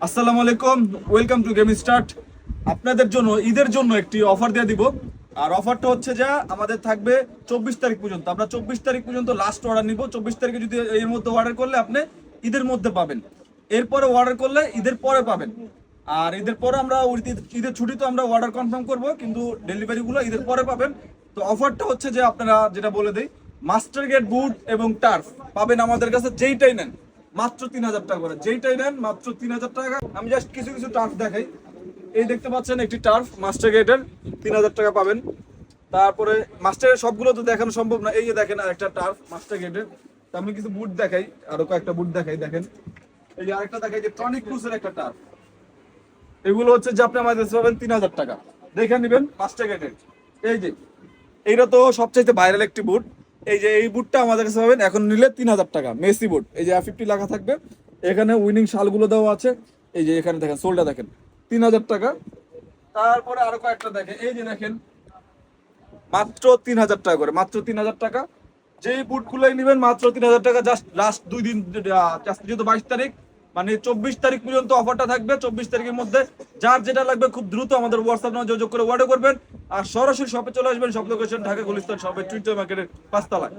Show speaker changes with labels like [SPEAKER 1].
[SPEAKER 1] আসসালামু আলাইকুম, welcome to game start. আপনাদের জন্য ঈদের জন্য একটি অফার দিয়ে দিব। আর অফারটা হচ্ছে যে আমাদের থাকবে 24 তারিখ পর্যন্ত। আমরা 24 তারিখ পর্যন্ত লাস্ট অর্ডার নিব। 24 তারিখে যদি এর মধ্যে অর্ডার করলে আপনি ঈদের মধ্যে পাবেন, এরপরে অর্ডার করলে ঈদের পরে পাবেন। আর ঈদের পরে আমরা ঈদের ছুটি তো আমরা অর্ডার কনফার্ম করব, কিন্তু ডেলিভারিগুলো ঈদের পরে পাবেন। তো অফারটা হচ্ছে যে আপনারা যেটা বলে দেই, মাস্টার গেট বুট এবং টার্ফ পাবেন আমাদের কাছে যেইটাই নেন মাত্র 3000 টাকা করে। যেইটাই নেন মাত্র 3000 টাকা। আমি জাস্ট কিছু কিছু টার্ফ দেখাই। এই দেখতে পাচ্ছেন একটি টার্ফ মাস্টার গেটের, 3000 টাকা পাবেন। তারপরে মাস্টারের সবগুলো তো দেখানো সম্ভব না, এই যে দেখেন আর একটা টার্ফ মাস্টার গেটের। তো আমি কিছু বুট দেখাই, আরো কয়েকটা বুট দেখাই। দেখেন এই যে আরেকটা দেখাই, যে টনিক ক্রুজের একটা টার্ফ। এগুলো হচ্ছে যে আপনি আমাদের কাছে পাবেন 3000 টাকা। দেখে নেবেন মাস্টার গেটের। এই যে এইটা তো সবচাইতে ভাইরাল একটি বুট। এই যে এই বুটটা আমাদের কাছে পাবেন এখন নিলে 3000 টাকা, মেসি বুট। এই যে F50 লেখা থাকবে, এখানে উইনিং শালগুলো দেওয়া আছে। এই যে এখানে দেখেন সোলটা দেখেন, 3000 টাকা। তারপরে আরো কয়েকটা দেখেন, এই যে দেখেন মাত্র 3000 টাকা করে, মাত্র 3000 টাকা। যেই বুটগুলোই নেবেন মাত্র 3000 টাকা। জাস্ট লাস্ট 2 দিন, যেহেতু 22 তারিখ, মানে 24 তারিখ পর্যন্ত অফারটা থাকবে। 24 তারিখের মধ্যে যার যেটা লাগবে খুব দ্রুত আমাদের হোয়াটসঅ্যাপ নাম্বার যোগাযোগ করে অর্ডার করবেন। আর সরাসরি শপে চলে আসবেন। শপ লোকেশন ঢাকা গুলিস্তান শপের টুইটার মার্কেটের 5 তলায়।